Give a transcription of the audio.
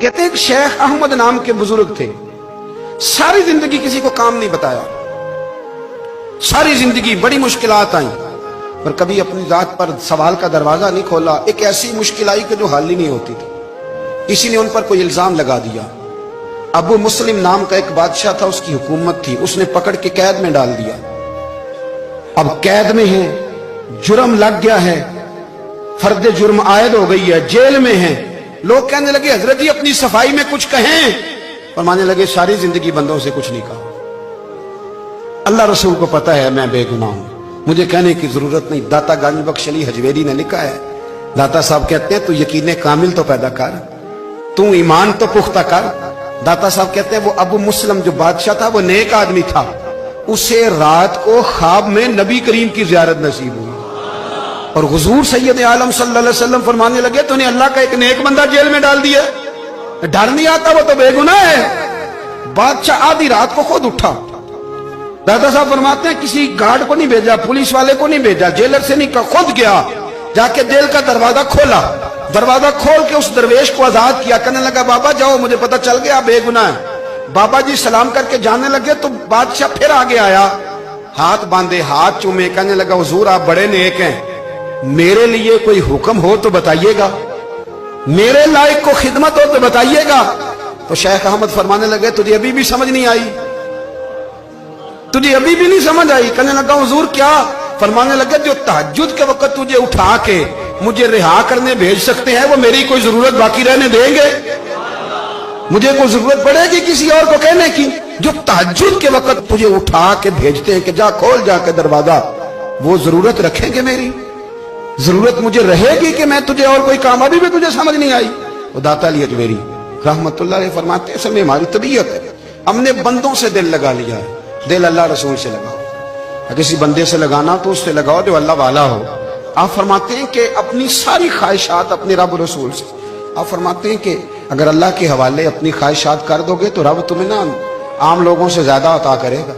کہتے ہیں کہ شیخ احمد نام کے بزرگ تھے، ساری زندگی کسی کو کام نہیں بتایا، ساری زندگی بڑی مشکلات آئیں پر کبھی اپنی ذات پر سوال کا دروازہ نہیں کھولا۔ ایک ایسی مشکل آئی کہ جو حل ہی نہیں ہوتی تھی، کسی نے ان پر کوئی الزام لگا دیا۔ ابو مسلم نام کا ایک بادشاہ تھا، اس کی حکومت تھی، اس نے پکڑ کے قید میں ڈال دیا۔ اب قید میں ہیں، جرم لگ گیا ہے، فرد جرم عائد ہو گئی ہے، جیل میں ہیں۔ لوگ کہنے لگے حضرت جی اپنی صفائی میں کچھ کہیں، فرمانے لگے ساری زندگی بندوں سے کچھ نہیں کہا، اللہ رسول کو پتا ہے میں بے گناہ ہوں، مجھے کہنے کی ضرورت نہیں۔ داتا گنج بخش علی حجویری نے لکھا ہے، داتا صاحب کہتے ہیں تو یقین کامل تو پیدا کر، تو ایمان تو پختہ کر۔ داتا صاحب کہتے ہیں وہ ابو مسلم جو بادشاہ تھا وہ نیک آدمی تھا، اسے رات کو خواب میں نبی کریم کی زیارت نصیب ہوئی، اور حضور سید عالم صلی اللہ علیہ وسلم فرمانے لگے تو نے اللہ کا ایک نیک بندہ جیل میں ڈال دیا، ڈر نہیں آتا، وہ تو بے گناہ ہے۔ بادشاہ آدھی رات کو خود اٹھا، دادا صاحب فرماتے ہیں کسی گارڈ کو نہیں بھیجا، پولیس والے کو نہیں بھیجا، جیلر سے نہیں کہا، خود گیا، جا کے جیل کا دروازہ کھولا، دروازہ کھول کے اس درویش کو آزاد کیا، کہنے لگا بابا جاؤ مجھے پتہ چل گیا بے گناہ ہے۔ بابا جی سلام کر کے جانے لگے تو بادشاہ پھر آگے آیا، ہاتھ باندھے، ہاتھ چومے، کہنے لگا حضور آپ بڑے نیک ہیں، میرے لیے کوئی حکم ہو تو بتائیے گا، میرے لائق کو خدمت ہو تو بتائیے گا۔ تو شیخ احمد فرمانے لگے تجھے ابھی بھی سمجھ نہیں آئی، تجھے ابھی بھی نہیں سمجھ آئی؟ کہنے لگا حضور کیا؟ فرمانے لگے جو تہجد کے وقت تجھے اٹھا کے مجھے رہا کرنے بھیج سکتے ہیں وہ میری کوئی ضرورت باقی رہنے دیں گے؟ مجھے کوئی ضرورت پڑے گی کسی اور کو کہنے کی؟ جو تہجد کے وقت تجھے اٹھا کے بھیجتے ہیں کہ جا کھول جا کے دروازہ، وہ ضرورت رکھیں گے میری؟ ضرورت مجھے رہے گی کہ میں تجھے اور کوئی کام؟ ابھی بھی تجھے سمجھ نہیں آئی؟ وہ داتا علی حجویری رحمت اللہ علیہ فرماتے ہیں اصل میں ہماری طبیعت ہے، ہم نے بندوں سے دل لگا لیا ہے، دل اللہ رسول سے لگاؤ، کسی بندے سے لگانا تو اس سے لگاؤ جو اللہ والا ہو۔ آپ فرماتے ہیں کہ اپنی ساری خواہشات اپنے رب رسول سے، آپ فرماتے ہیں کہ اگر اللہ کے حوالے اپنی خواہشات کر دو گے تو رب تمہیں نا عام لوگوں سے زیادہ عطا کرے گا۔